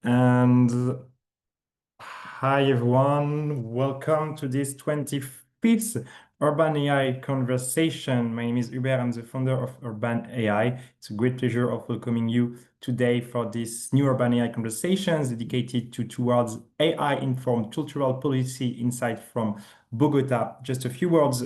And hi everyone, welcome to this 25th Urban AI conversation. My name is Hubert, I'm the founder of Urban AI. It's a great pleasure of welcoming you today for this new Urban AI conversations dedicated towards AI-informed cultural policy insight from Bogota. Just a few words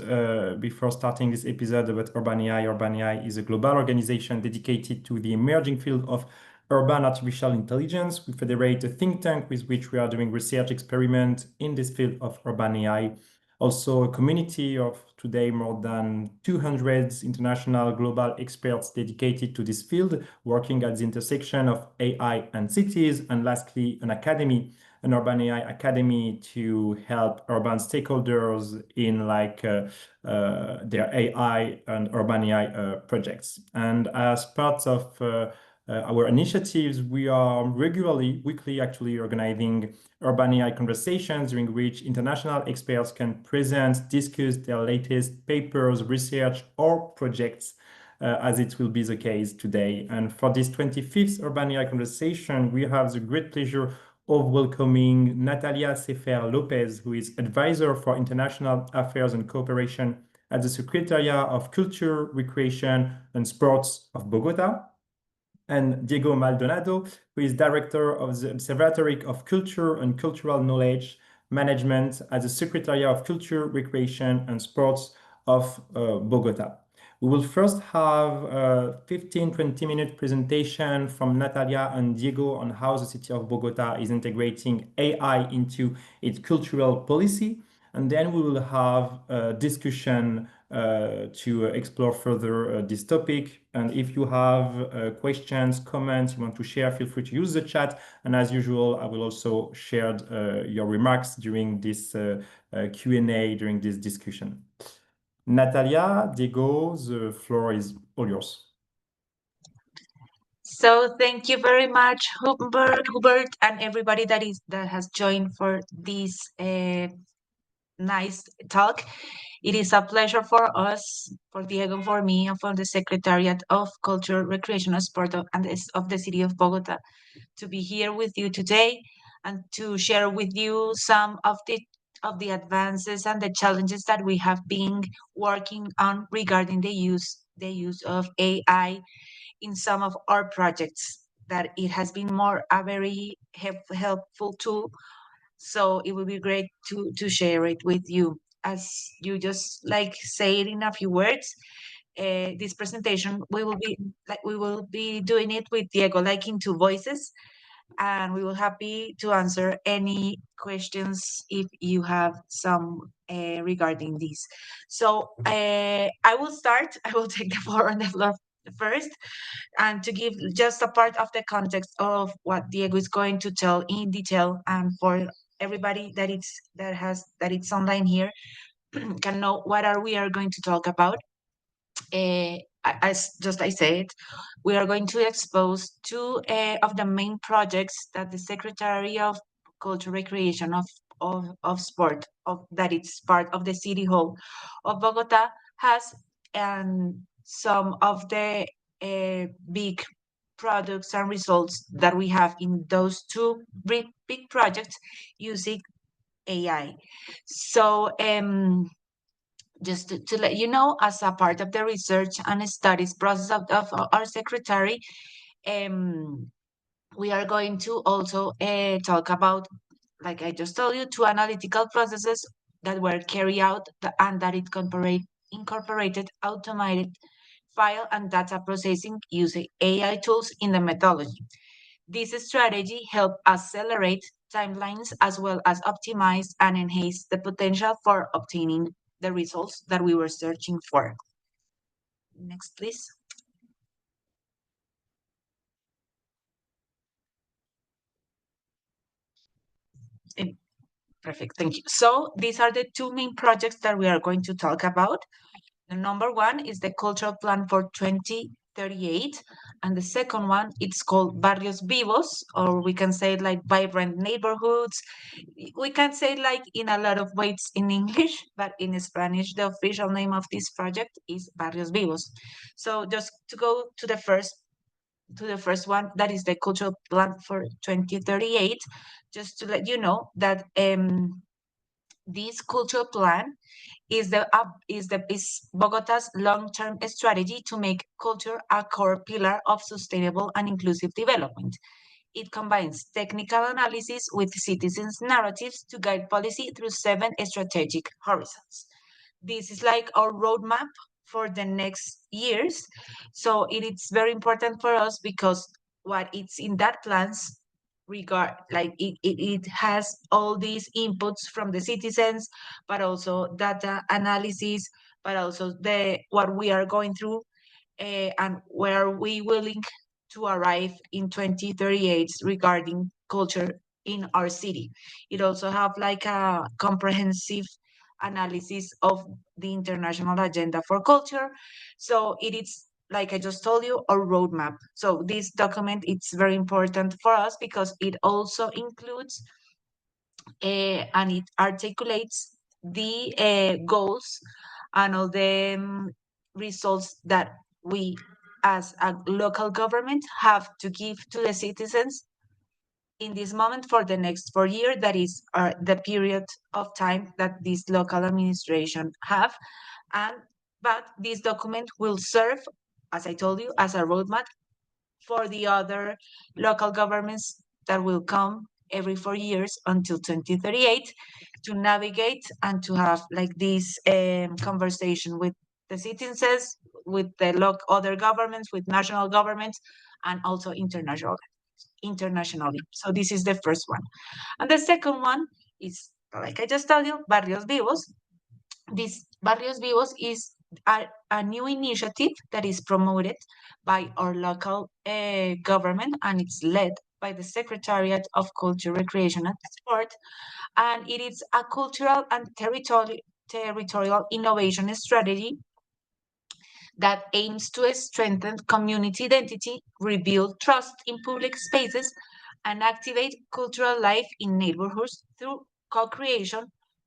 before starting this episode about Urban AI. Urban AI is a global organization dedicated to the emerging field of urban artificial intelligence. We federate a think tank with which we are doing research experiment in this field of urban AI. Also a community of today more than 200 international global experts dedicated to this field, working at the intersection of AI and cities. And lastly, an academy, an urban AI academy to help urban stakeholders in their AI and urban AI projects. And as part of our initiatives, we are regularly, weekly actually, organizing urban AI conversations during which international experts can present, discuss their latest papers, research, or projects, as it will be the case today. And for this 25th urban AI conversation, we have the great pleasure of welcoming Natalia Sefair López, who is advisor for international affairs and cooperation at the Secretariat of Culture, Recreation, and Sports of Bogotá, and Diego Maldonado, who is director of the Observatory of Culture and Cultural Knowledge Management at the Secretariat of Culture, Recreation, and Sports of Bogotá. We will first have a 15-20-minute presentation from Natalia and Diego on how the City of Bogotá is integrating AI into its cultural policy. And then we will have a discussion to explore further this topic. And if you have questions, comments you want to share, feel free to use the chat. And as usual, I will also share your remarks during this Q&A, during this discussion. Natalia, Diego, the floor is all yours. So thank you very much, Hubert, and everybody that has joined for this nice talk. It is a pleasure for us, for Diego, and for me, and for the Secretariat of Culture, Recreation, and Sport of the City of Bogotá to be here with you today and to share with you some of the advances and the challenges that we have been working on regarding the use of AI in some of our projects. That it has been a very helpful tool, so it would be great to share it with you. As you just say it in a few words, this presentation we will be doing it with Diego in two voices, and we will happy to answer any questions if you have some regarding this. So I will start. I will take the floor on the floor first, and to give just a part of the context of what Diego is going to tell in detail, and for everybody that it's online here can know what we are going to talk about. As just I said, we are going to expose two of the main projects that the Secretary of Culture, Recreation of Sport that it's part of the City Hall of Bogota has, and some of the big products and results that we have in those two big projects using AI. So just to let you know, as a part of the research and studies process of our secretary, we are going to also talk about, like I just told you, two analytical processes that were carried out and that it incorporated automated file and data processing using AI tools in the methodology. This strategy helped accelerate timelines as well as optimize and enhance the potential for obtaining the results that we were searching for. Next, please. Perfect, thank you. So these are the two main projects that we are going to talk about. The number one is the Cultural Plan for 2038, and the second one, it's called Barrios Vivos, or we can say like vibrant neighborhoods. We can say like in a lot of ways in English, but in Spanish, the official name of this project is Barrios Vivos. So just to go to the first to the first one, that is the cultural plan for 2038. Just to let you know that this cultural plan is Bogota's long-term strategy to make culture a core pillar of sustainable and inclusive development. It combines technical analysis with citizens' narratives to guide policy through 7 strategic horizons. This is like our roadmap for the next years. So it is very important for us because what it's in that plans regard like it has all these inputs from the citizens, but also data analysis, but also the what we are going through, and where we willing to arrive in 2038 regarding culture in our city. It also have like a comprehensive analysis of the international agenda for culture. So it is, like I just told you, a roadmap. So this document, it's very important for us because it also includes and it articulates the goals and all the results that we as a local government have to give to the citizens in this moment for the next 4 years. That is the period of time that this local administration have. And but this document will serve, as I told you, as a roadmap for the other local governments that will come every 4 years until 2038 to navigate and to have like this conversation with the citizens, with the other governments, with national governments, and also internationally. So this is the first one. And the second one is, like I just told you, Barrios Vivos. This Barrios Vivos is a new initiative that is promoted by our local government, and it's led by the Secretariat of Culture, Recreation and Sport. And it is a cultural and territorial innovation strategy that aims to strengthen community identity, rebuild trust in public spaces, and activate cultural life in neighborhoods through co-creation,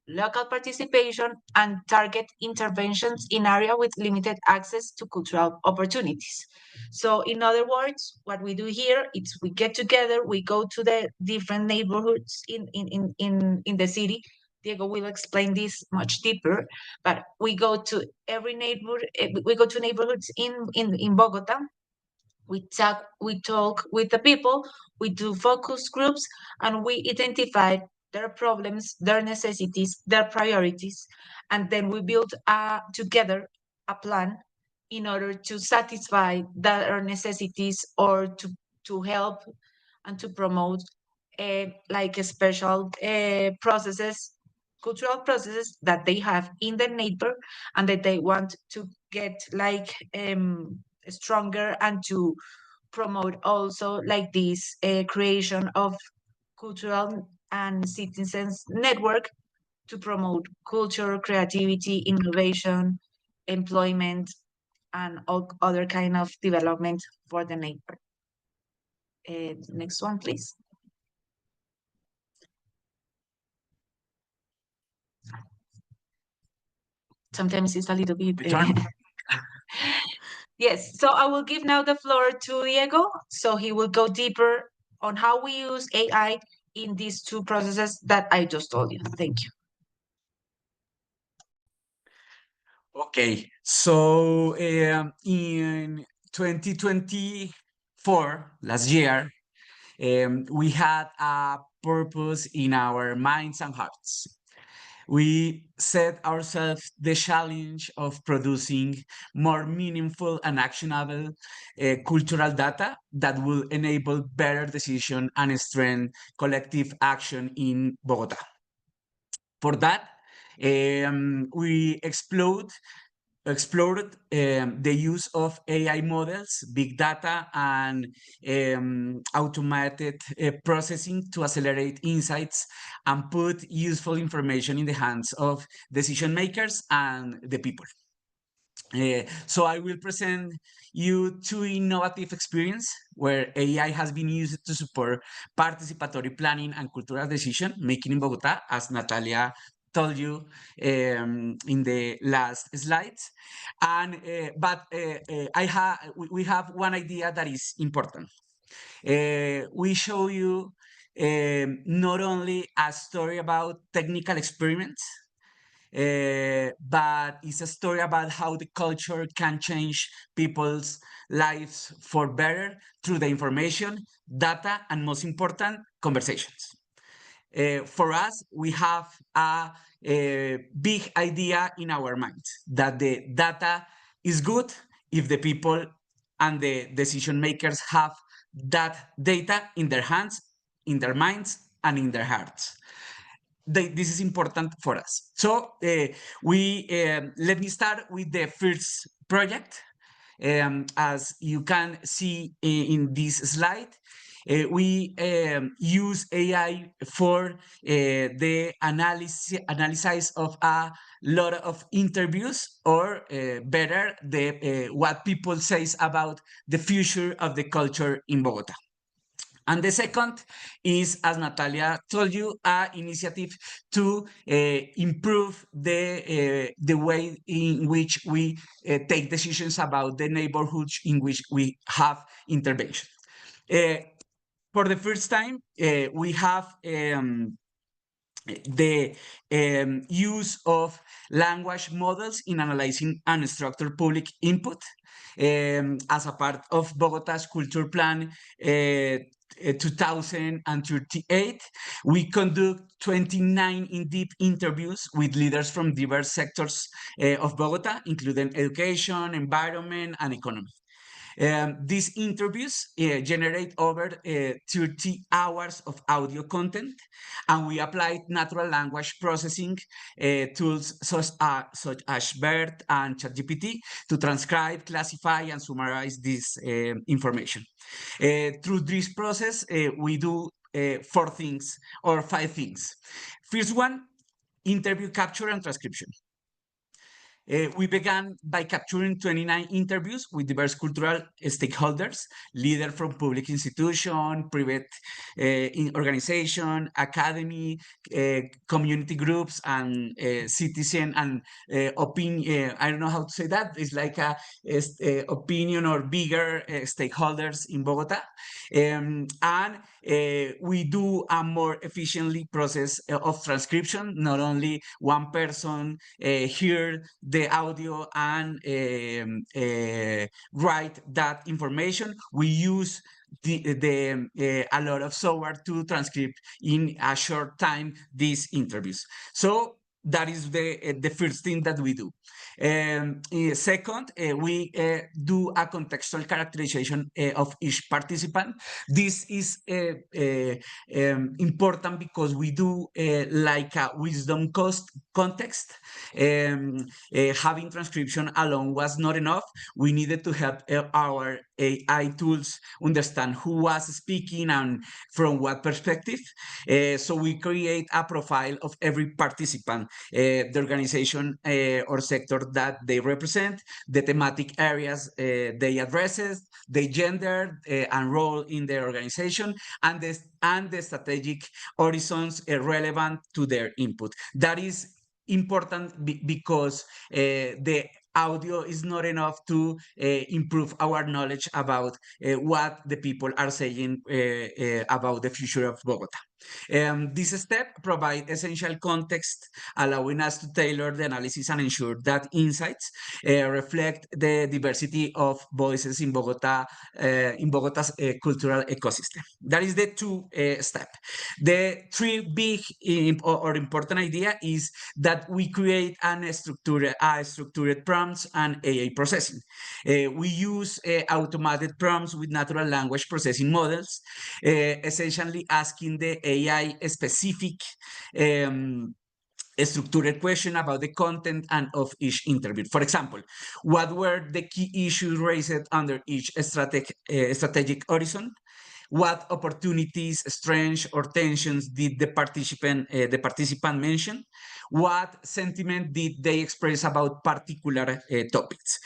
local participation, and target interventions in areas with limited access to cultural opportunities. So in other words, what we do here is we get together, we go to the different neighborhoods in the city. Diego will explain this much deeper, but we go to every neighborhood, we go to neighborhoods in Bogota. We talk with the people, we do focus groups, and we identify their problems, their necessities, their priorities, and then we build together a plan in order to satisfy their necessities or to help and to promote like a special processes, cultural processes that they have in the neighbor and that they want to get like stronger, and to promote also like this creation of cultural and citizens network to promote culture, creativity, innovation, employment, and all other kind of development for the neighbor. Next one, please. Sometimes it's a little bit. Yes, so I will give now the floor to Diego, so he will go deeper on how we use AI in these two processes that I just told you. Thank you. Okay, so in 2024, last year, we had a purpose in our minds and hearts. We set ourselves the challenge of producing more meaningful and actionable cultural data that will enable better decision and strengthen collective action in Bogotá. For that, we explored the use of AI models, big data, and automated processing to accelerate insights and put useful information in the hands of decision makers and the people. So I will present you two innovative experience where AI has been used to support participatory planning and cultural decision making in Bogotá, as Natalia told you in the last slides. And we have one idea that is important. We show you not only a story about technical experiments, but it's a story about how the culture can change people's lives for better through the information, data, and most important, conversations. For us, we have a big idea in our minds that the data is good if the people and the decision makers have that data in their hands, in their minds, and in their hearts. This is important for us. So let me start with the first project. As you can see in this slide, we use AI for the analysis of a lot of interviews, or better, what people say about the future of the culture in Bogotá. And the second is, as Natalia told you, an initiative to improve the way in which we take decisions about the neighborhoods in which we have intervention. For the first time, we have the use of language models in analyzing unstructured public input. As a part of Bogotá's culture plan 2038, we conduct 29 in-depth interviews with leaders from diverse sectors of Bogotá, including education, environment, and economy. These interviews generate over 30 hours of audio content, and we applied natural language processing tools such as BERT and ChatGPT to transcribe, classify, and summarize this information. Through this process, we do 4 things or 5 things. First one, interview capture and transcription. We began by capturing 29 interviews with diverse cultural stakeholders, leaders from public institution, private organization, academy, community groups, and citizen and opinion. I don't know how to say that. It's like a opinion or bigger stakeholders in Bogotá. And we do a more efficiently process of transcription. Not only one person hear the audio and write that information. We use a lot of software to transcribe in a short time these interviews. So that is the first thing that we do. Second, we do a contextual characterization of each participant. This is important because we do like a wisdom context. Having transcription alone was not enough. We needed to help our AI tools understand who was speaking and from what perspective. So we create a profile of every participant, the organization or sector that they represent, the thematic areas they address, the gender and role in their organization, and the strategic horizons relevant to their input. That is important because the audio is not enough to improve our knowledge about what the people are saying about the future of Bogotá. This step provides essential context, allowing us to tailor the analysis and ensure that insights reflect the diversity of voices in Bogotá, in Bogotá's cultural ecosystem. That is the 2 step. The 3 big or important idea is that we create a structured prompts and AI processing. We use automated prompts with natural language processing models, essentially asking the AI specific a structured question about the content and of each interview. For example, what were the key issues raised under each strategic horizon? what opportunities, strengths, or tensions did the participant mention? What sentiment did they express about particular topics?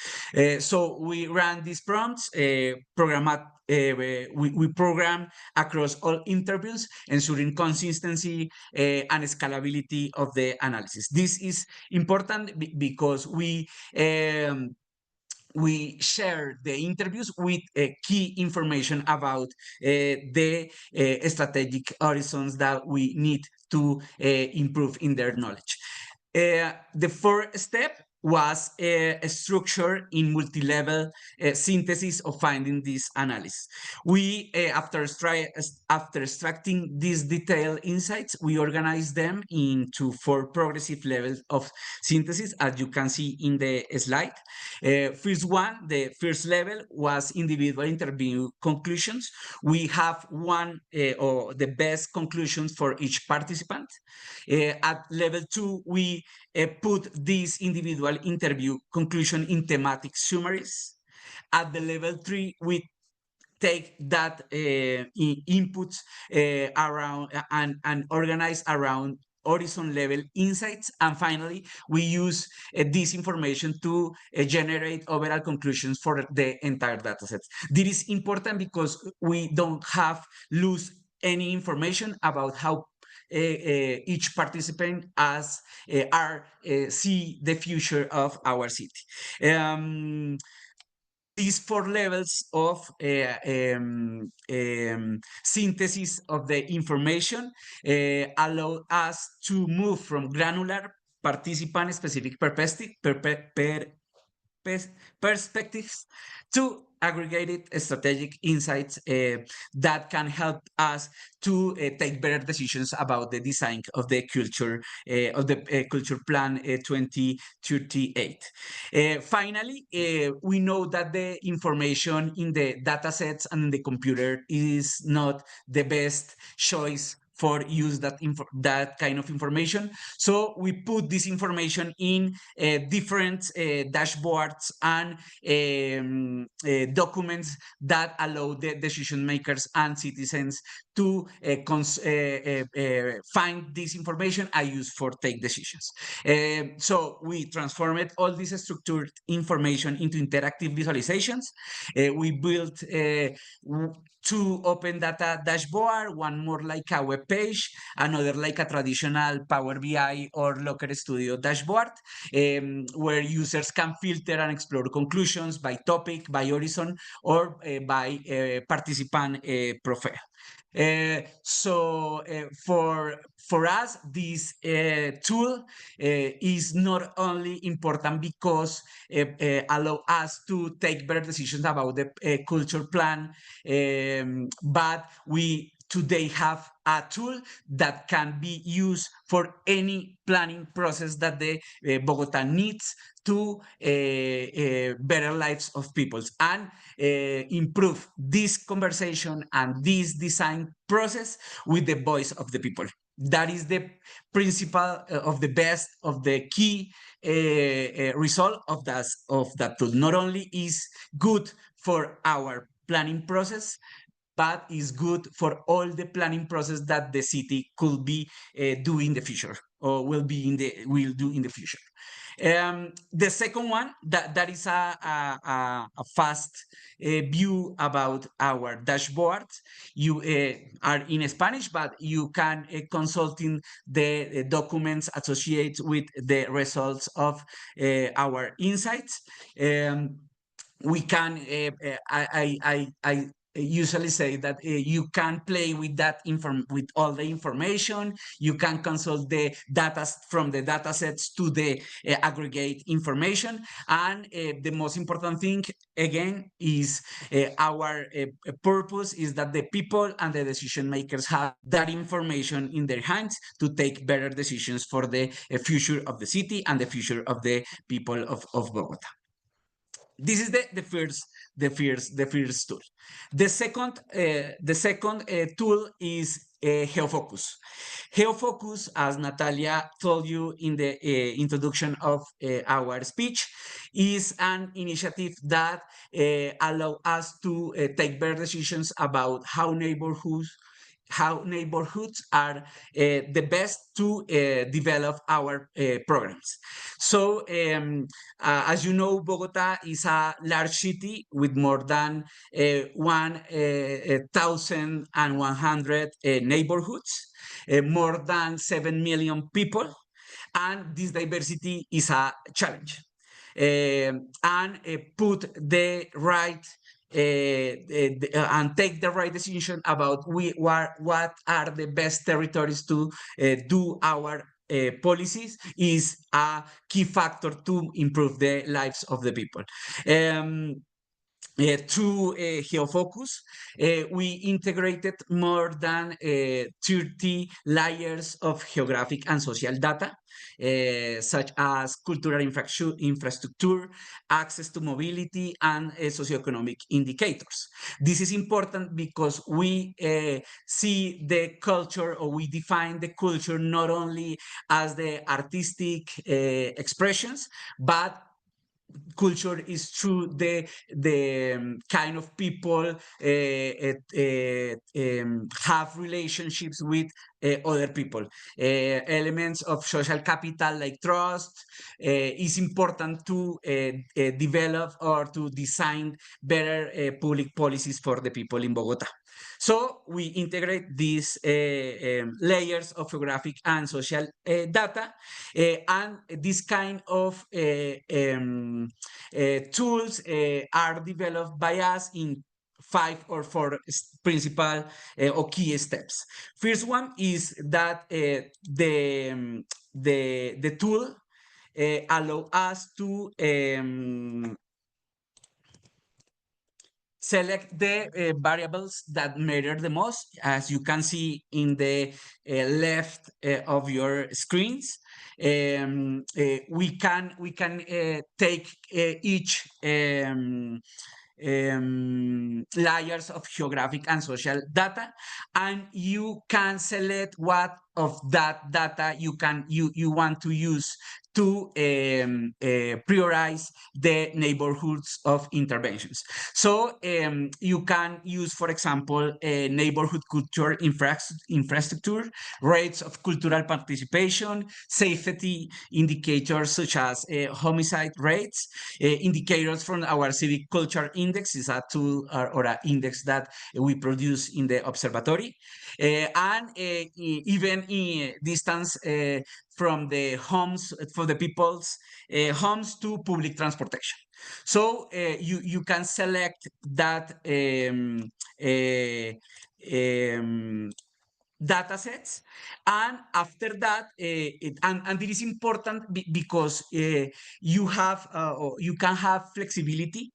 So we ran these prompts, we program across all interviews, ensuring consistency and scalability of the analysis. This is important because we share the interviews with key information about the strategic horizons that we need to improve in their knowledge. The fourth step was a structure in multi-level synthesis of finding this analysis. We, after extracting these detailed insights, we organized them into 4 progressive levels of synthesis, as you can see in the slide. The first level was individual interview conclusions. We have one or the best conclusions for each participant. At level 2, we put this individual interview conclusion in thematic summaries. At the level 3, we take that inputs around and organize around horizon level insights. And finally, we use this information to generate overall conclusions for the entire dataset. This is important because we don't lose any information about how each participant see the future of our city. These 4 levels of synthesis of the information allow us to move from granular participant-specific perspectives to aggregated strategic insights that can help us to take better decisions about the design of the culture culture plan 2038. Finally, we know that the information in the data sets and in the computer is not the best choice for use that kind of information. So we put this information in different dashboards and documents that allow the decision makers and citizens to find this information and use for take decisions. So we transformed all this structured information into interactive visualizations. We built 2 open data dashboard, one more like a web page, another like a traditional Power BI or Locker Studio dashboard, where users can filter and explore conclusions by topic, by horizon, or by participant profile. For us, this tool is not only important because allow us to take better decisions about the culture plan, but we today have a tool that can be used for any planning process that the Bogotá needs to better lives of people and improve this conversation and this design process with the voice of the people. That is the principle of the best of the key result of that tool. Not only is good for our planning process, but is good for all the planning process that the city could be doing in the future or will do in the future. The second one that is a fast view about our dashboard. You are in Spanish, but you can consult in the documents associated with the results of our insights. We can I usually say that you can play with that with all the information. You can consult the data from the data sets to the aggregate information. And the most important thing, again, is our purpose is that the people and the decision makers have that information in their hands to take better decisions for the future of the city and the future of the people of Bogotá. This is the first tool. The second tool is GeoFocus. GeoFocus, as Natalia told you in the introduction of our speech, is an initiative that allow us to take better decisions about how neighborhoods are the best to develop our programs. So, as you know, Bogota is a large city with more than 1,100 neighborhoods, more than 7 million people, and this diversity is a challenge. And put the right and take the right decision about what are the best territories to do our policies is a key factor to improve the lives of the people. Through GeoFocus, we integrated more than 30 layers of geographic and social data, such as cultural infrastructure, access to mobility, and socioeconomic indicators. This is important because we see the culture, or we define the culture not only as the artistic expressions, but culture is through the kind of people have relationships with other people. Elements of social capital like trust is important to develop or to design better public policies for the people in Bogota. So we integrate these layers of geographic and social data, and this kind of tools are developed by us in 5 or 4 principal or key steps. First one is that the tool allow us to select the variables that matter the most, as you can see in the left of your screens. We can take each layers of geographic and social data, and you can select what of that data you want to use to prioritize the neighborhoods of interventions. So you can use, for example, a neighborhood culture infrastructure, rates of cultural participation, safety indicators such as homicide rates, indicators from our civic culture index is a tool or an index that we produce in the Observatory, and even in distance from the homes, for the people's homes to public transportation. So you can select that data sets, and after that and it is important because you have or you can have flexibility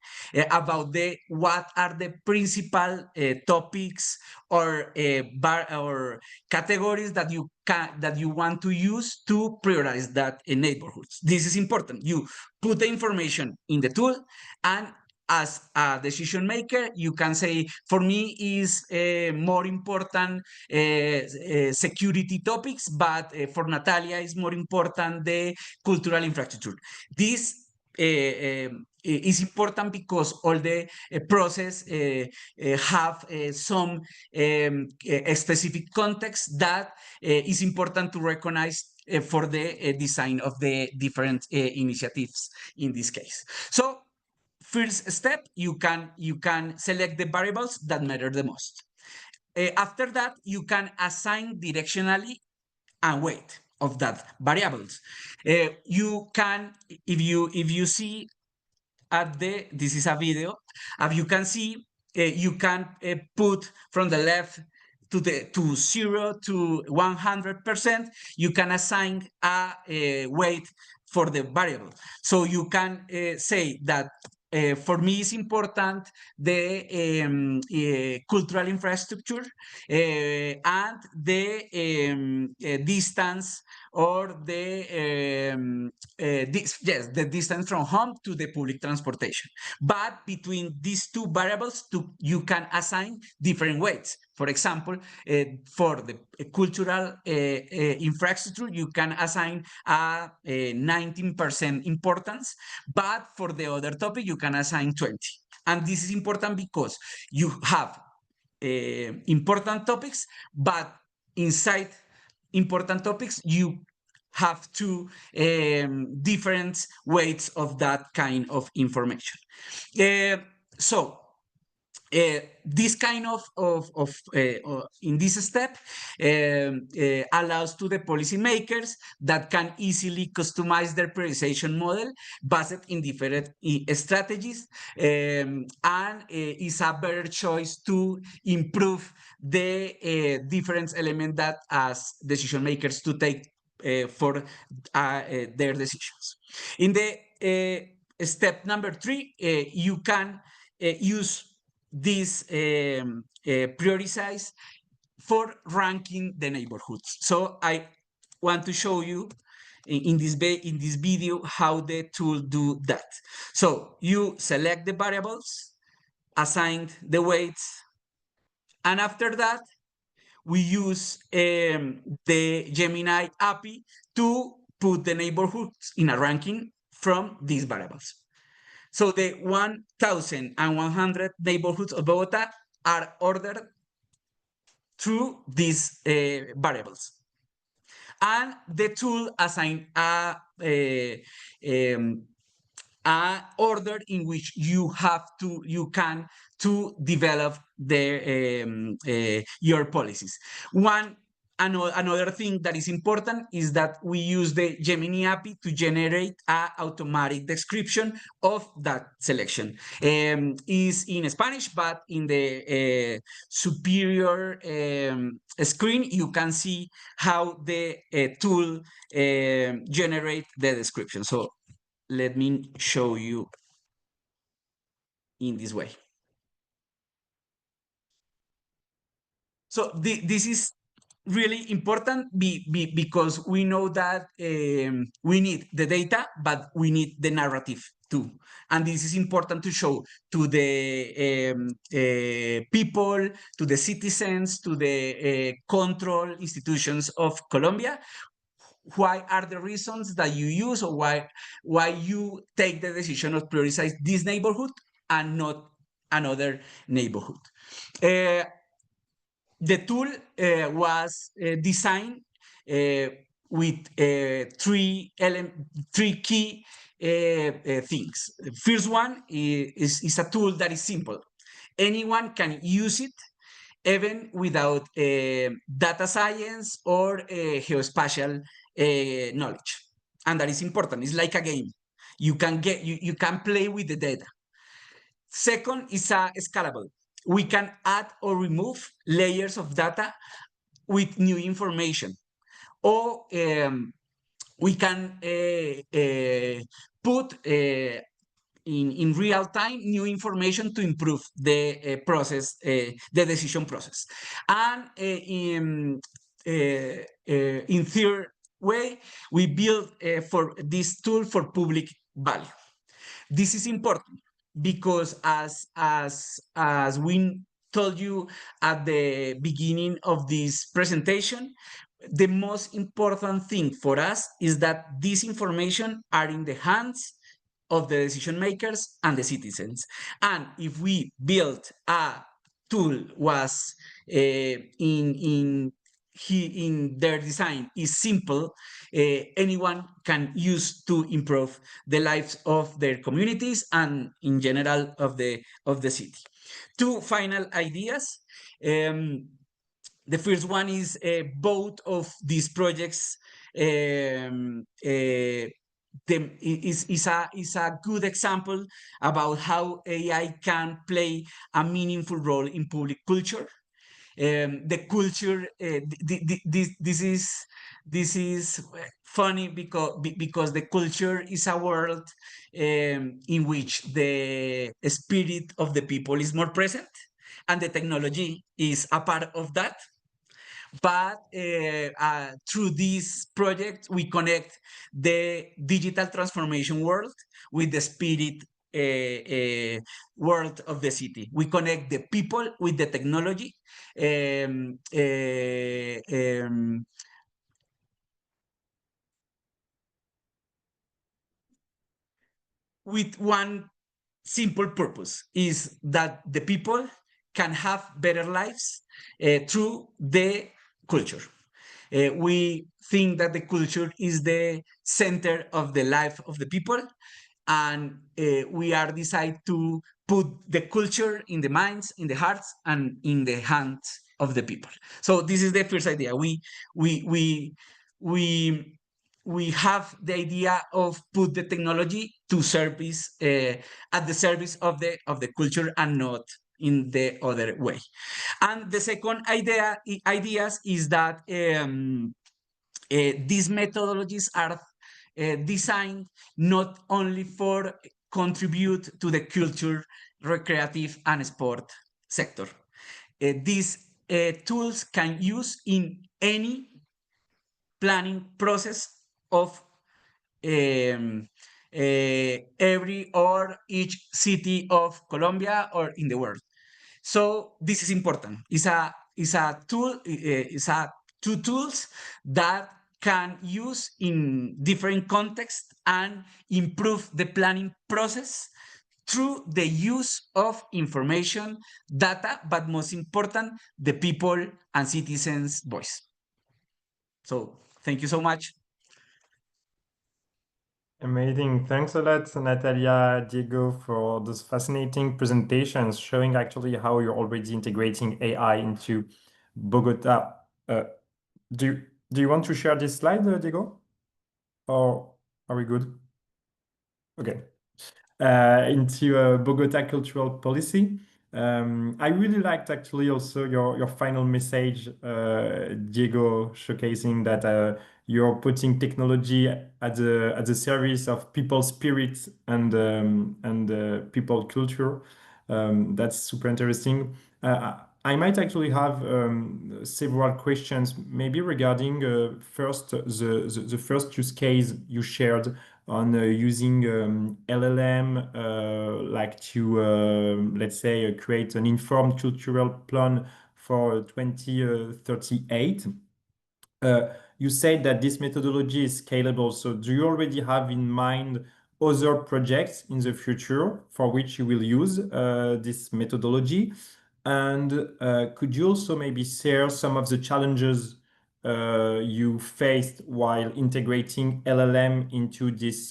about what are the principal topics or categories that you want to use to prioritize that in neighborhoods. This is important. You put the information in the tool, and as a decision maker, you can say, for me is more important security topics, but for Natalia is more important the cultural infrastructure. This is important because all the process have some specific context that is important to recognize for the design of the different initiatives in this case. So first step, you can select the variables that matter the most. After that, you can assign directionally and weight of that variables. You can, if you see this is a video, as you can see, you can put from the left to 0 to 100%, you can assign a weight for the variable. So you can say that for me, it's important the cultural infrastructure and the distance or the distance from home to the public transportation. But between these two variables, you can assign different weights. For example, for the cultural infrastructure, you can assign a 19% importance, but for the other topic, you can assign 20. And this is important because you have important topics, but inside important topics, you have two different weights of that kind of information. So this kind in this step allows to the policymakers that can easily customize their prioritization model based in different strategies, and is a better choice to improve the different element that as decision makers to take for their decisions. In the step number 3, you can use this prioritize for ranking the neighborhoods. So I want to show you in this video how the tool do that. So you select the variables, assign the weights, and after that, we use the Gemini API to put the neighborhoods in a ranking from these variables. So the 1,100 neighborhoods of Bogotá are ordered through these variables. And the tool assigns a order in which you can develop your policies. Another thing that is important is that we use the Gemini API to generate an automatic description of that selection. Is in Spanish, but in the superior screen, you can see how the tool generates the description. So let me show you in this way. So this is really important because we know that we need the data, but we need the narrative too. And this is important to show to the people, to the citizens, to the control institutions of Colombia. Why are the reasons that you use, or why you take the decision of prioritize this neighborhood and not another neighborhood? The tool was designed with three key things. The first one is a tool that is simple. Anyone can use it, even without data science or geospatial knowledge. And that is important. It's like a game. You can play with the data. Second is scalable. We can add or remove layers of data with new information, or we can put in real time new information to improve the process, the decision process. And in third way, we build for this tool for public value. This is important because as we told you at the beginning of this presentation, the most important thing for us is that this information are in the hands of the decision makers and the citizens. And if we build a tool was in their design is simple, anyone can use to improve the lives of their communities and in general of the city. Two final ideas. The first one is both of these projects is a good example about how AI can play a meaningful role in public culture. The culture, this is funny because the culture is a world in which the spirit of the people is more present, and the technology is a part of that. But through this project, we connect the digital transformation world with the spirit world of the city. We connect the people with the technology. With one simple purpose, is that the people can have better lives through the culture. We think that the culture is the center of the life of the people, and we are decided to put the culture in the minds, in the hearts, and in the hands of the people. So this is the first idea. We have the idea of put the technology to service at the service of the culture, and not in the other way. And the second ideas is that these methodologies are designed not only for contribute to the culture, recreative, and sport sector. These tools can use in any planning process of every or each city of Colombia or in the world. So this is important. It's a tool. It's a two tools that can use in different contexts and improve the planning process through the use of information, data, but most important, the people and citizens' voice. So thank you so much. Amazing. Thanks a lot, Natalia, Diego, for those fascinating presentations showing actually how you're already integrating AI into Bogota. Do you want to share this slide, Diego? Or are we good? Okay. Into Bogota cultural policy. I really liked actually also your final message, Diego, showcasing that you're putting technology at the service of people's spirit and people culture. That's super interesting. I might actually have several questions, maybe regarding first the first use case you shared on using LLM like to let's say create an informed cultural plan for 2038. You said that this methodology is scalable. So do you already have in mind other projects in the future for which you will use this methodology? And could you also maybe share some of the challenges you faced while integrating LLM into this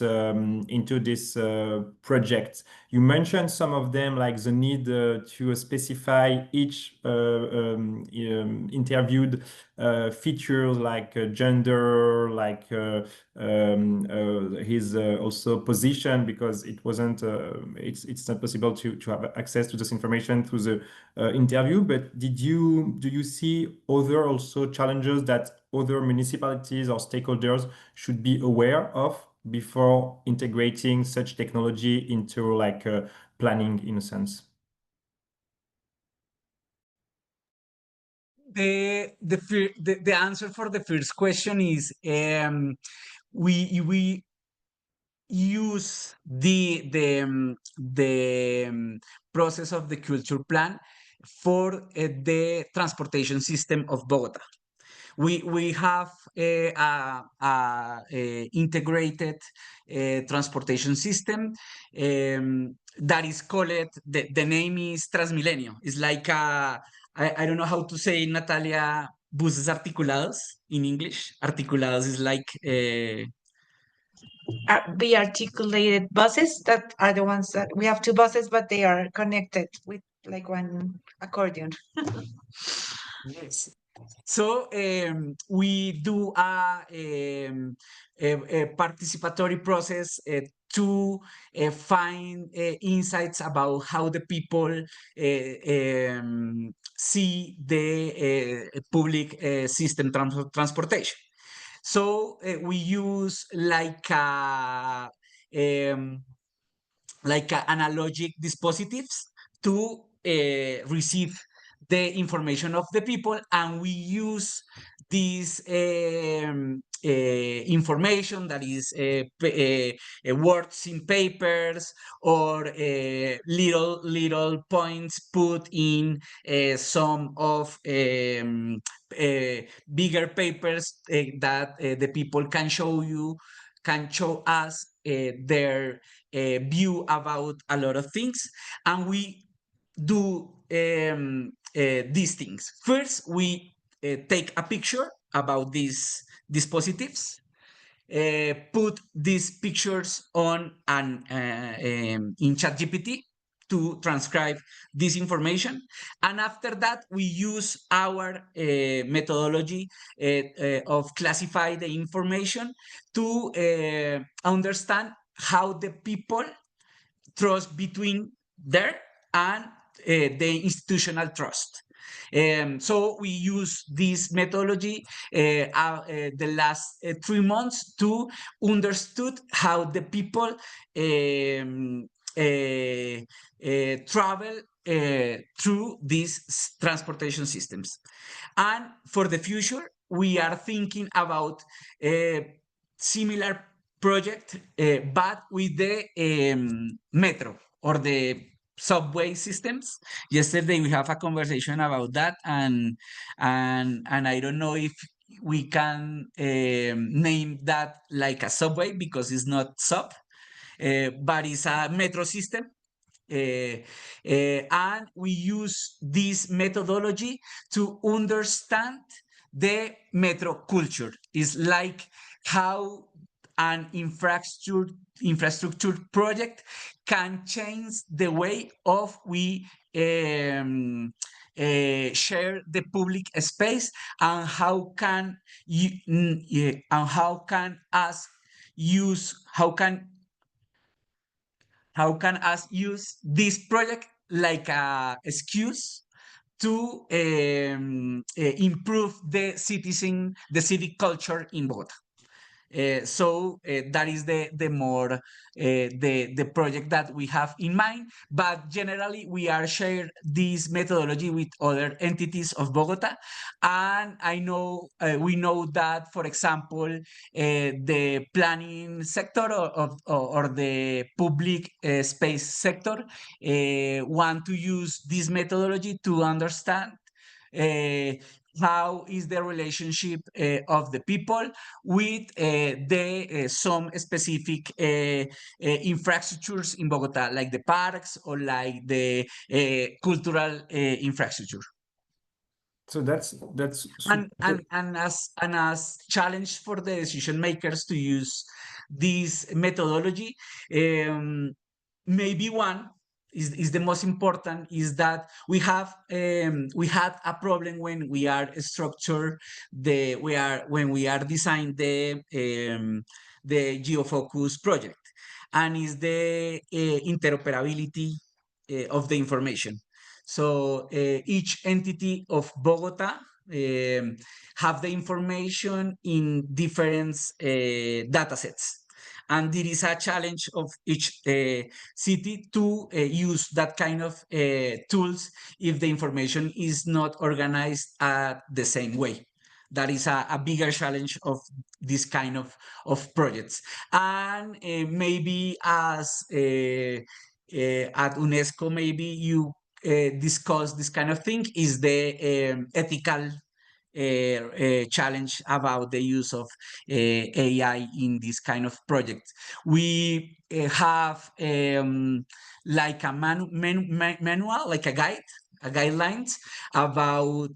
project? You mentioned some of them, like the need to specify each interviewed features like gender, like his also position, because it wasn't it's not possible to have access to this information through the interview. But do you see other also challenges that other municipalities or stakeholders should be aware of before integrating such technology into like planning in a sense? The answer for the first question is we use the process of the culture plan for the transportation system of Bogota. We have a integrated transportation system that is called, the name is Transmilenio. It's like I don't know how to say, Natalia, buses articulados in English. Articulados is like The articulated buses that are the ones that we have two buses, but they are connected with like one accordion. yes. So we do a participatory process to find insights about how the people see the public system transportation. So we use like analogic dispositives to receive the information of the people, and we use this information that is words in papers or little points put in some of bigger papers that the people can show us their view about a lot of things, and we do these things. First, we take a picture about these dispositives, put these pictures on in ChatGPT to transcribe this information, and after that we use our methodology of classify the information to understand how the people trust between there and the institutional trust. So we use this methodology the last 3 months to understood how the people travel through these transportation systems. And for the future, we are thinking about a similar project, but with the metro or the subway systems. Yesterday we have a conversation about that, and I don't know if we can name that like a subway because it's not sub, but it's a metro system. And we use this methodology to understand the metro culture. It's like how an infrastructure project can change the way of we share the public space, and how can you and how can us use this project like a excuse to improve the civic culture in Bogotá. So that is the more the project that we have in mind, but generally we are share this methodology with other entities of Bogotá, and I know we know that, for example, the planning sector or the public space sector want to use this methodology to understand how is the relationship of the people with some specific infrastructures in Bogotá, like the parks or like the cultural infrastructure. So that's And as challenge for the decision makers to use this methodology, maybe one is the most important, is that we had a problem when we are when we are designing the geofocus project, and is the interoperability of the information. So each entity of Bogotá have the information in different data sets. And there is a challenge of each city to use that kind of tools if the information is not organized the same way. That is a bigger challenge of this kind of projects. And maybe as at UNESCO, maybe you discuss this kind of thing, is the ethical challenge about the use of AI in this kind of project. We have like a manual, like a guidelines about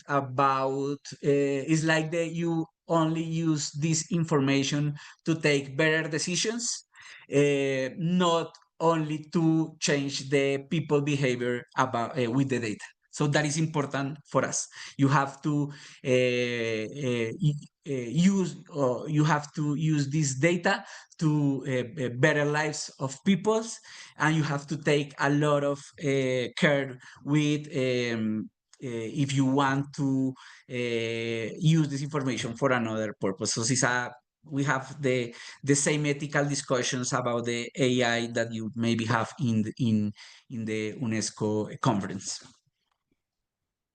it's like that you only use this information to take better decisions, not only to change the people behavior about with the data. So that is important for us. You have to use this data to better lives of peoples, and you have to take a lot of care with if you want to use this information for another purpose. So we have the same ethical discussions about the AI that you maybe have in the UNESCO conference.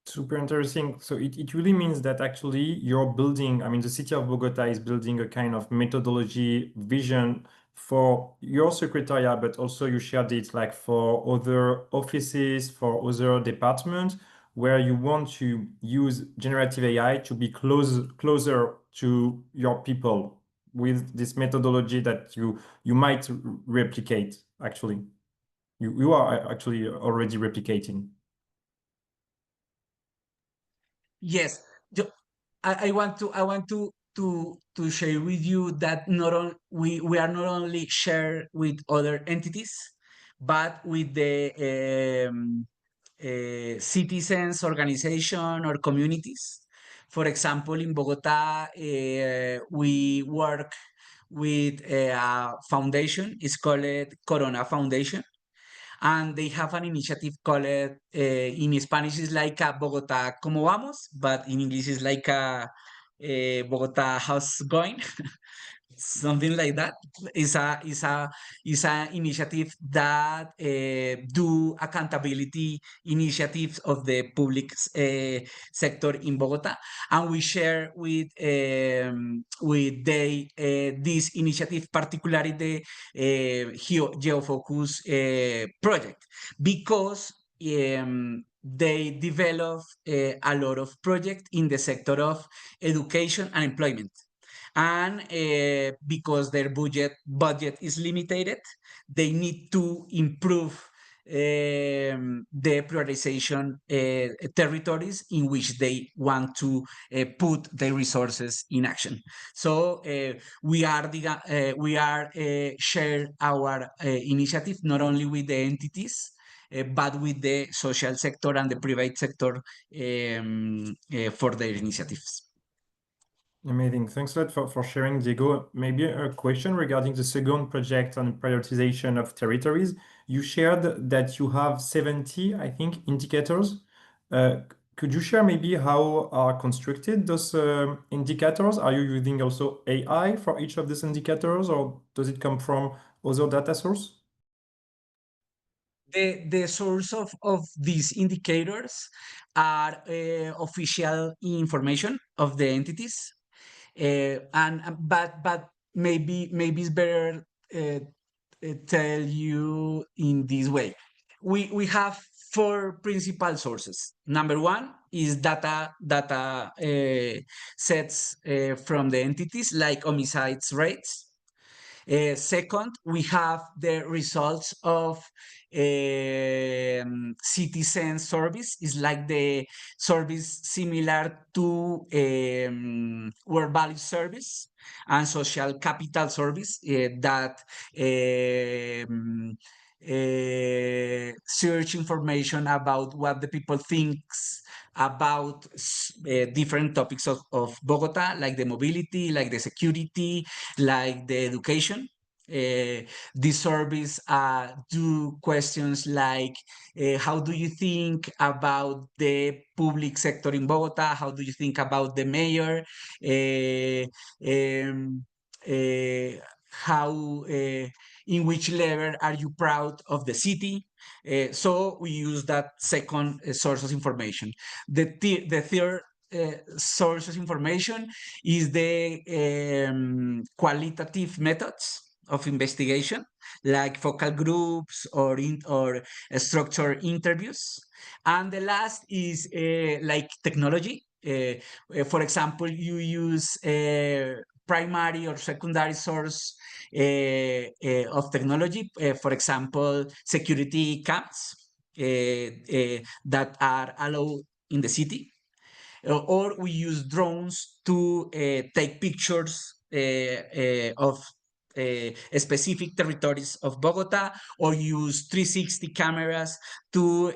Super interesting. So it really means that actually you're building, I mean, the city of Bogota is building a kind of methodology vision for your secretariat, but also you shared it like for other offices, for other departments, where you want to use generative AI to be closer to your people with this methodology that you might replicate, actually. You are actually already replicating. Yes, I want to share with you that we are not only share with other entities, but with the citizens organization or communities. For example, in Bogota, we work with a foundation. It's called Corona Foundation, and they have an initiative called in Spanish is like a Bogotá como vamos, but in English is like a Bogotá how's going. Something like that. Is a initiative that do accountability initiatives of the public sector in Bogota, and we share with they this initiative, particularly the geofocus project, because they develop a lot of projects in the sector of education and employment, and because their budget is limited, they need to improve the prioritization territories in which they want to put their resources in action. So we are share our initiative not only with the entities, but with the social sector and the private sector for their initiatives. Amazing. Thanks a lot for sharing, Diego. Maybe a question regarding the second project on prioritization of territories. You shared that you have 70, I think, indicators. Could you share maybe how are constructed those indicators? Are you using also AI for each of these indicators, or does it come from other data source? The source of these indicators are official information of the entities, but maybe it's better tell you in this way. We have four principal sources. Number one is data sets from the entities, like homicides rates. Second, we have the results of citizen service. It's like the service similar to work value service and social capital service that search information about what the people thinks about different topics of Bogota, like the mobility, like the security, like the education. This service do questions like, how do you think about the public sector in Bogota? How do you think about the mayor? How in which level are you proud of the city? So we use that second source of information. The third source of information is the qualitative methods of investigation, like focal groups or structured interviews. And the last is like technology. For example, you use primary or secondary source of technology, for example, security cams that are allowed in the city, or we use drones to take pictures of specific territories of Bogota, or use 360 cameras to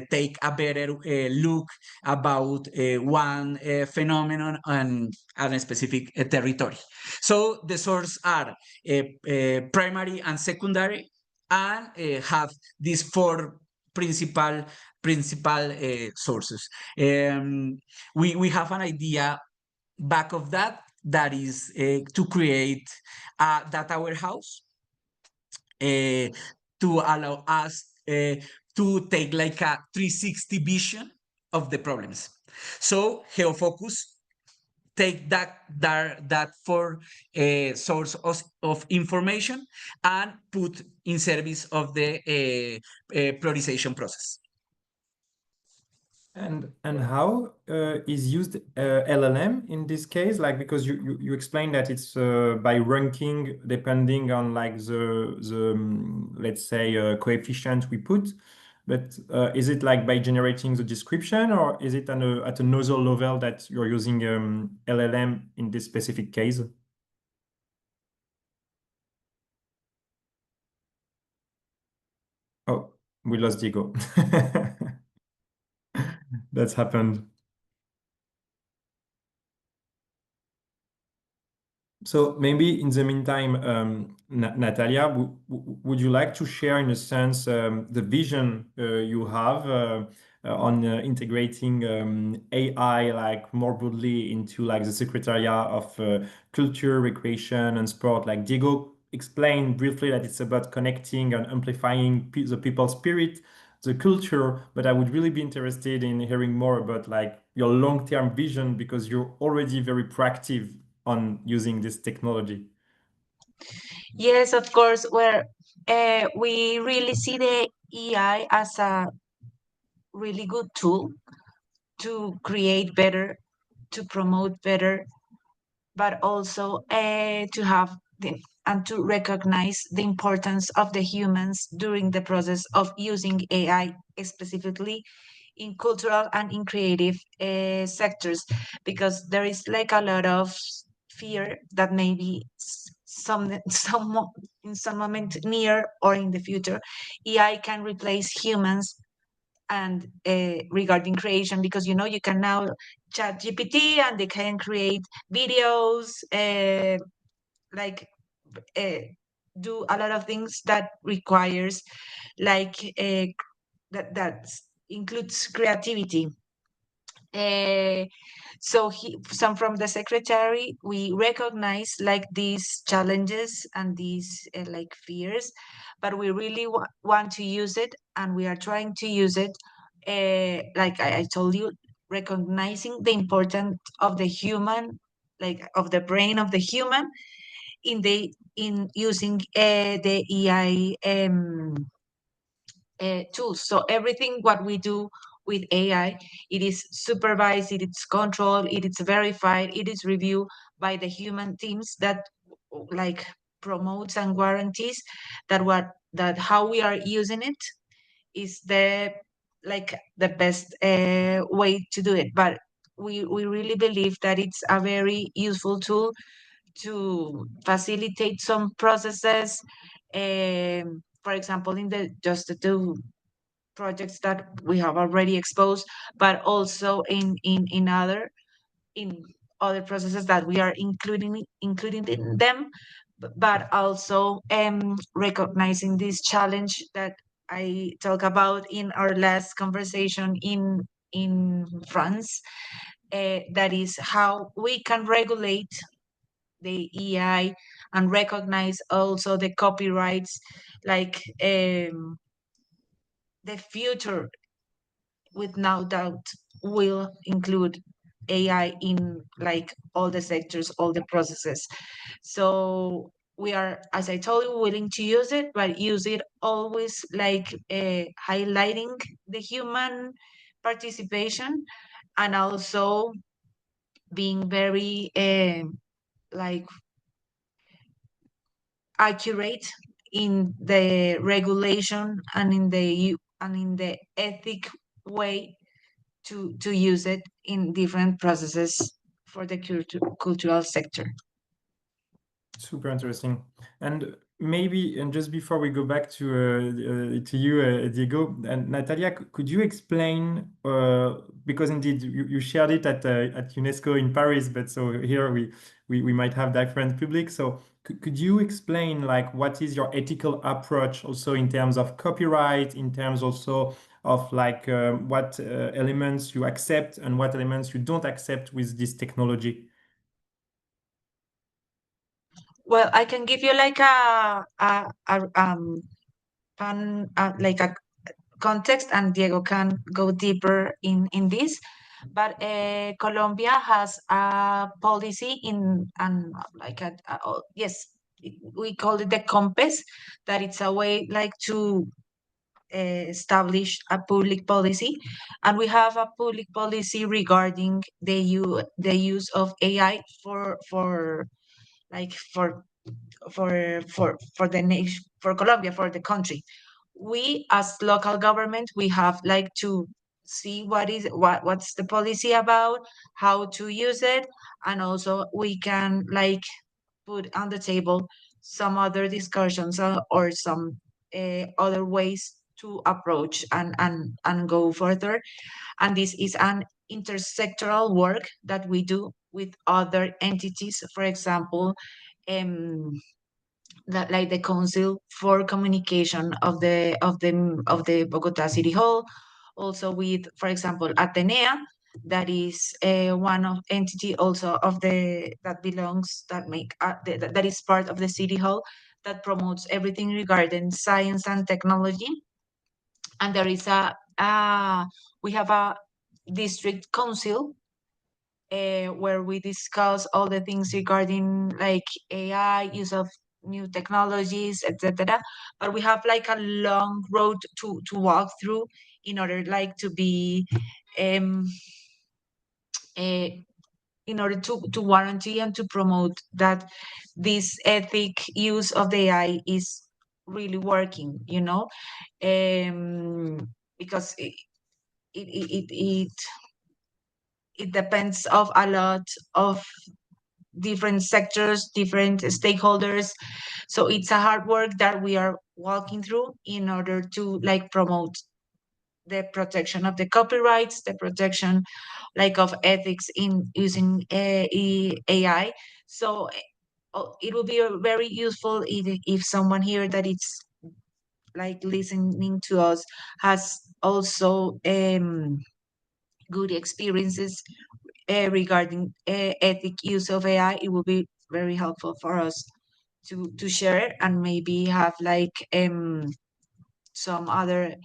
take a better look about one phenomenon and a specific territory. So the sources are primary and secondary, and have these four principal sources. We have an idea back of that is to create a data warehouse to allow us to take like a 360 vision of the problems. So GeoFocus take that for a source of information and put in service of the prioritization process. And how is used LLM in this case? Like, because you explained that it's by ranking depending on like the let's say coefficient we put, but is it like by generating the description, or is it at another level that you're using LLM in this specific case? Oh, we lost Diego. That's happened. So maybe in the meantime, Natalia, would you like to share in a sense the vision you have on integrating AI like more broadly into like the Secretariat of Culture, Recreation and Sport? Like Diego explained briefly that it's about connecting and amplifying the people's spirit, the culture, but I would really be interested in hearing more about like your long-term vision, because you're already very proactive on using this technology. Yes, of course, where we really see the AI as a really good tool to create better, to promote better, but also to have and to recognize the importance of the humans during the process of using AI, specifically in cultural and in creative sectors, because there is like a lot of fear that maybe in some moment near or in the future, AI can replace humans and regarding creation, because you know you can now chat GPT and they can create videos, like do a lot of things that requires like that includes creativity. So some from the secretary, we recognize like these challenges and these like fears, but we really want to use it, and we are trying to use it. Like I told you, recognizing the importance of the human, like of the brain of the human, in using the AI tools. So everything what we do with AI, it is supervised, it is controlled, it is verified, it is reviewed by the human teams that like promotes and guarantees that how we are using it is the like the best way to do it. But we really believe that it's a very useful tool to facilitate some processes. For example, in the just the two projects that we have already exposed, but also in other processes that we are including in them, but also recognizing this challenge that I talk about in our last conversation in France. That is how we can regulate the EI and recognize also the copyrights, like the future with no doubt will include AI in like all the sectors, all the processes. So we are, as I told you, willing to use it, but use it always like highlighting the human participation, and also being very like accurate in the regulation and in the ethic way to use it in different processes for the cultural sector. Super interesting. And maybe, and just before we go back to you, Diego and Natalia, could you explain, because indeed you shared it at UNESCO in Paris, but so here we might have different public. So could you explain like what is your ethical approach also in terms of copyright, in terms also of like what elements you accept and what elements you don't accept with this technology? Well, I can give you like like a context, and Diego can go deeper in this. But Colombia has a policy in and like yes, we call it the compass, that it's a way like to establish a public policy, and we have a public policy regarding the use of AI for like for the nation, for Colombia, for the country. We as local government, we have like to see what's the policy about, how to use it, and also we can like put on the table some other discussions, or some other ways to approach and go further. And this is an intersectoral work that we do with other entities. For example, um, that like the Council for Communication of the Bogota City Hall, also with, for example, Atenea, that is one of entity also of the that belongs that make that is part of the City Hall, that promotes everything regarding science and technology. And there is we have a district council where we discuss all the things regarding like AI, use of new technologies, etc. But we have like a long road to walk through in order like to be um, uh, in order to warranty and to promote that this ethic use of the AI is really working, because it depends of a lot of different sectors, different stakeholders. So it's a hard work that we are walking through in order to like promote the protection of the copyrights, the protection like of ethics in using AI. So it will be very useful if someone here that it's like listening to us has also good experiences regarding ethic use of AI. It will be very helpful for us to share, and maybe have like some other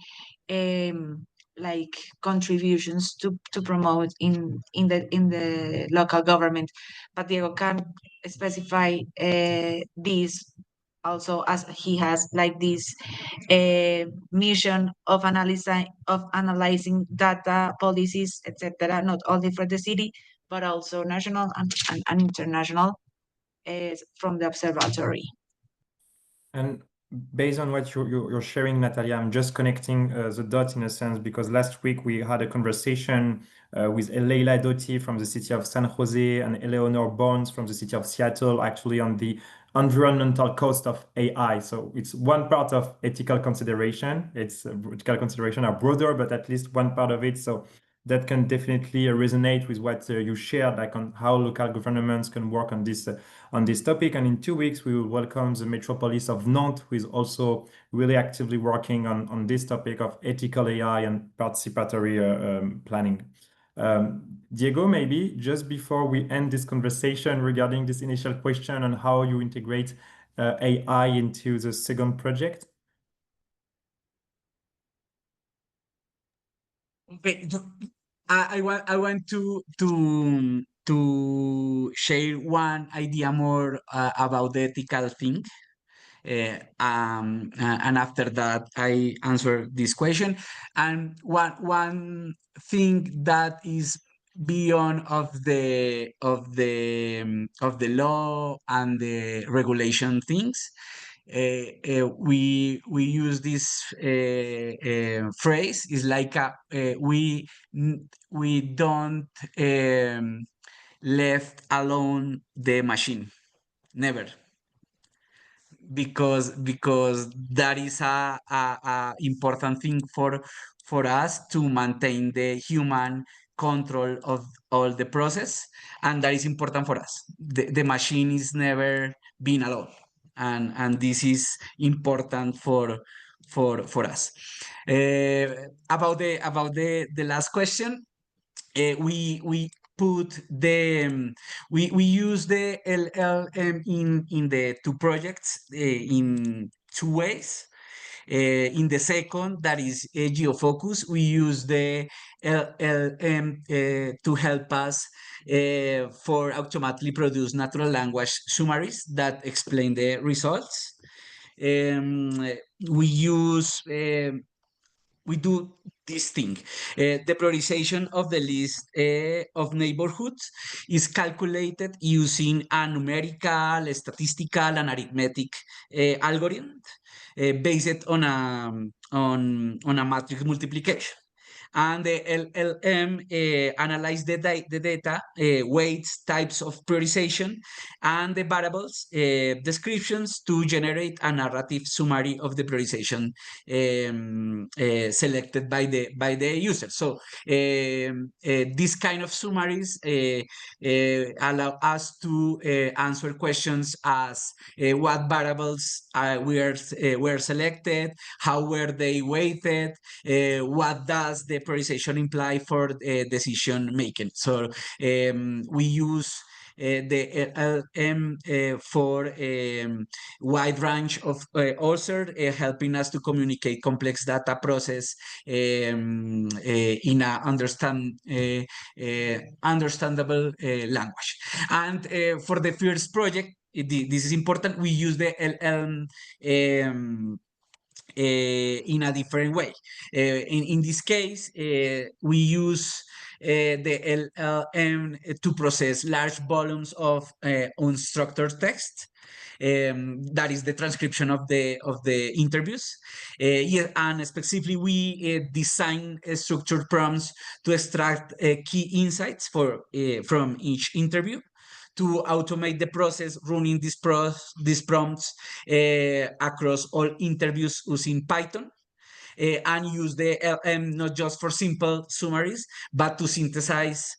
um, like contributions to promote in the local government. But Diego can specify this also, as he has like this mission of analyzing data policies, etc., not only for the city but also national and international, from the observatory. And based on what you're sharing, Natalia, I'm just connecting the dots in a sense, because last week we had a conversation with Leila Dotti from the city of San Jose and Eleanor Barnes from the city of Seattle, actually on the environmental cost of AI. So it's one part of ethical consideration. Ethical consideration are broader, but at least one part of it. So that can definitely resonate with what you shared, like on how local governments can work on this topic. And in 2 weeks, we will welcome the Metropolis of Nantes, who is also really actively working on this topic of ethical AI and participatory planning. Diego, maybe just before we end this conversation regarding this initial question on how you integrate AI into the second project. Okay, I want to share one idea more about the ethical thing. And after that, I answer this question. And one thing that is beyond of the law and the regulation things. We use this phrase is like we don't left alone the machine, never. because that is a important thing for us to maintain the human control of all the process, and that is important for us. The machine is never been alone, and this is important for us. About the last question, we put we use the LLM in the two projects in two ways. In the second, that is GeoFocus, we use the LLM to help us for automatically produce natural language summaries that explain the results. We use we do this thing. The prioritization of the list of neighborhoods is calculated using a numerical, statistical, and arithmetic algorithm based on a matrix multiplication. And the LLM analyze the data, weights, types of prioritization, and the variables descriptions to generate a narrative summary of the prioritization selected by the user. So this kind of summaries allow us to answer questions as what variables were selected, how were they weighted, what does the prioritization imply for decision making. So we use the LM for wide range of authors, helping us to communicate complex data process in a understandable language. And for the first project, this is important, we use the LM in a different way. In this case, we use the LLM to process large volumes of unstructured text. That is the transcription of the interviews. Yeah, and specifically, we design structured prompts to extract key insights from each interview, to automate the process running these prompts across all interviews using Python. And use the LM not just for simple summaries, but to synthesize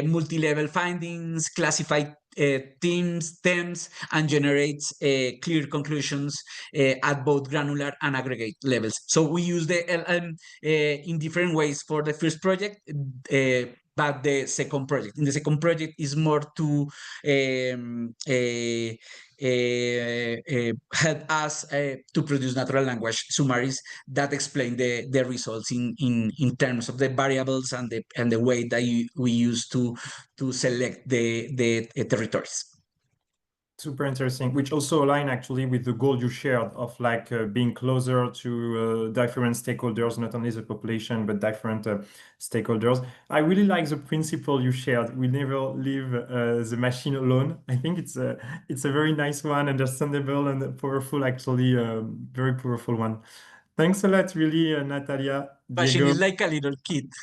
multi-level findings, classify themes, and generate clear conclusions at both granular and aggregate levels. So we use the LM in different ways for the first project, but the second project. In the second project is more to help us to produce natural language summaries that explain the results in terms of the variables and the way that we use to select the territories. Super interesting, which also align actually with the goal you shared of like being closer to different stakeholders, not only the population, but different stakeholders. I really like the principle you shared. We never leave the machine alone. I think it's a very nice one, understandable and powerful, actually, very powerful one. Thanks a lot, really, Natalia. Machine Diego. is like a little kid.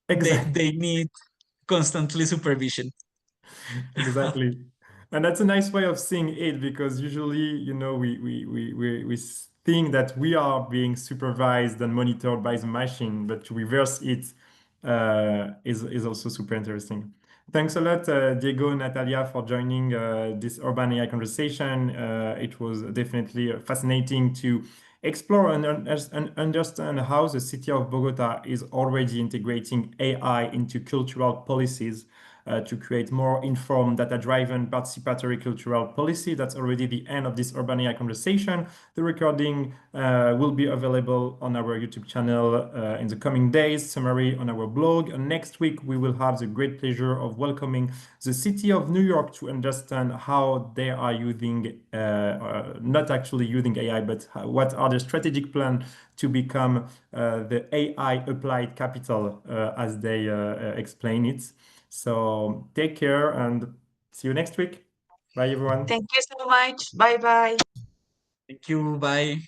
Exactly. They need constantly supervision. Exactly. And that's a nice way of seeing it, because usually, you know, we think that we are being supervised and monitored by the machine, but to reverse it is also super interesting. Thanks a lot, Diego and Natalia, for joining this Urban AI conversation. It was definitely fascinating to explore and understand how the city of Bogota is already integrating AI into cultural policies to create more informed, data-driven, participatory cultural policy. That's already the end of this Urban AI conversation. The recording will be available on our YouTube channel in the coming days, summary on our blog. And next week, we will have the great pleasure of welcoming the city of New York to understand how they are using, not actually using AI, but what are the strategic plan to become the AI applied capital, as they explain it. So take care and see you next week. Bye, everyone. Thank you so much. Bye bye. Thank you. Bye.